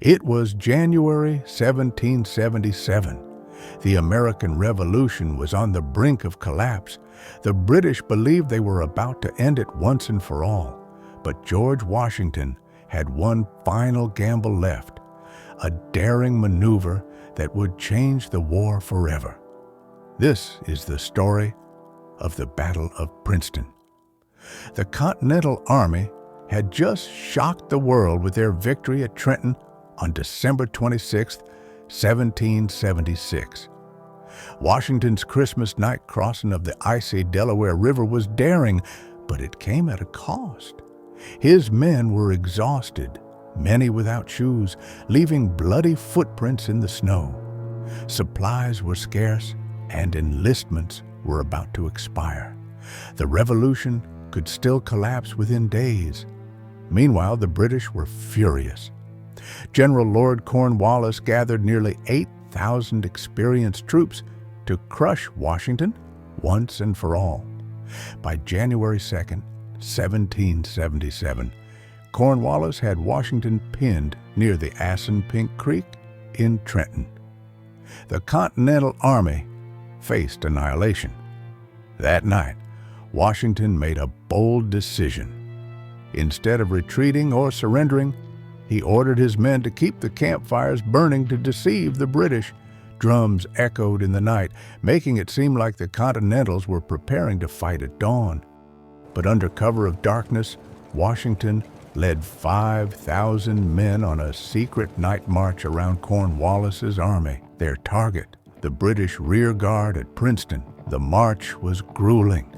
It was January 1777. The American Revolution was on the brink of collapse. The British believed they were about to end it once and for all. But George Washington had one final gamble left, a daring maneuver that would change the war forever. This is the story of the Battle of Princeton. The Continental Army had just shocked the world with their victory at Trenton on December 26, 1776. Washington's Christmas night crossing of the icy Delaware River was daring, but it came at a cost. His men were exhausted, many without shoes, leaving bloody footprints in the snow. Supplies were scarce, and enlistments were about to expire. The Revolution could still collapse within days. Meanwhile, the British were furious. General Lord Cornwallis gathered nearly 8,000 experienced troops to crush Washington once and for all. By January 2, 1777, Cornwallis had Washington pinned near the Assunpink Creek in Trenton. The Continental Army faced annihilation. That night, Washington made a bold decision. Instead of retreating or surrendering, he ordered his men to keep the campfires burning to deceive the British. Drums echoed in the night, making it seem like the Continentals were preparing to fight at dawn. But under cover of darkness, Washington led 5,000 men on a secret night march around Cornwallis's army, their target, the British rear guard at Princeton. The march was grueling.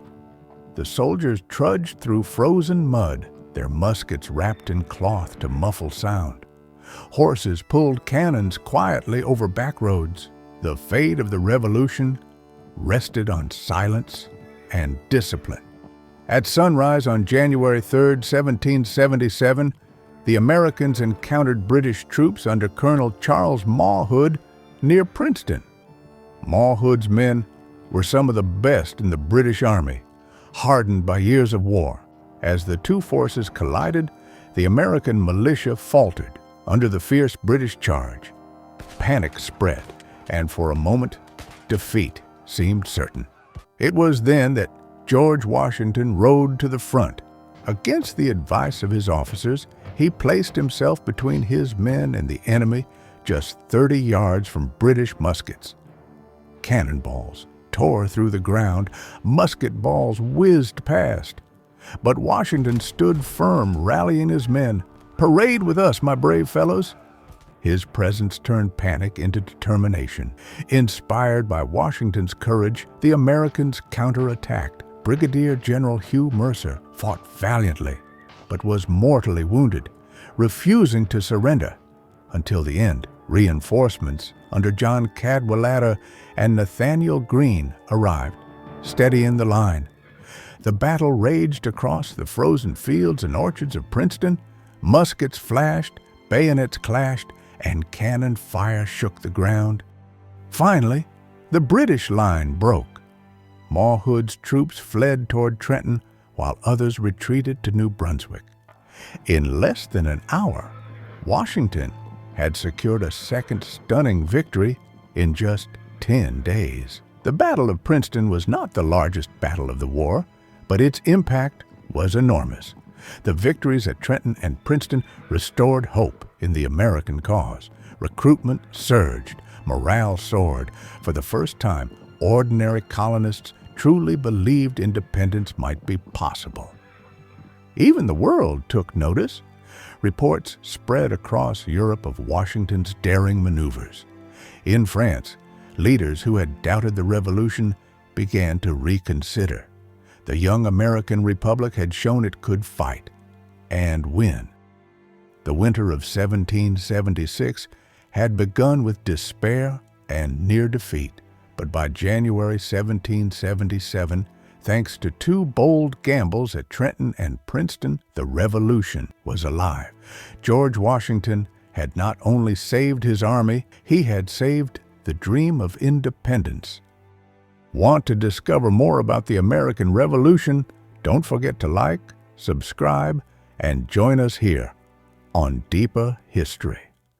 The soldiers trudged through frozen mud, their muskets wrapped in cloth to muffle sound. Horses pulled cannons quietly over back roads. The fate of the Revolution rested on silence and discipline. At sunrise on January 3, 1777, the Americans encountered British troops under Colonel Charles Mawhood near Princeton. Mawhood's men were some of the best in the British Army, hardened by years of war. As the two forces collided, the American militia faltered under the fierce British charge. Panic spread, and for a moment, defeat seemed certain. It was then that George Washington rode to the front. Against the advice of his officers, he placed himself between his men and the enemy, just 30 yards from British muskets. Cannonballs tore through the ground, musket balls whizzed past. But Washington stood firm, rallying his men. "Parade with us, my brave fellows." His presence turned panic into determination. Inspired by Washington's courage, the Americans counterattacked. Brigadier General Hugh Mercer fought valiantly, but was mortally wounded, refusing to surrender. Until the end, reinforcements under John Cadwalader and Nathaniel Greene arrived, steadying the line. The battle raged across the frozen fields and orchards of Princeton. Muskets flashed, bayonets clashed, and cannon fire shook the ground. Finally, the British line broke. Mawhood's troops fled toward Trenton, while others retreated to New Brunswick. In less than an hour, Washington had secured a second stunning victory in just 10 days. The Battle of Princeton was not the largest battle of the war, but its impact was enormous. The victories at Trenton and Princeton restored hope in the American cause. Recruitment surged, morale soared. For the first time, ordinary colonists truly believed independence might be possible. Even the world took notice. Reports spread across Europe of Washington's daring maneuvers. In France, leaders who had doubted the Revolution began to reconsider. The young American Republic had shown it could fight and win. The winter of 1776 had begun with despair and near defeat, but by January 1777, thanks to two bold gambles at Trenton and Princeton, the Revolution was alive. George Washington had not only saved his army, he had saved the dream of independence. Want to discover more about the American Revolution? Don't forget to like, subscribe, and join us here on Deeper History.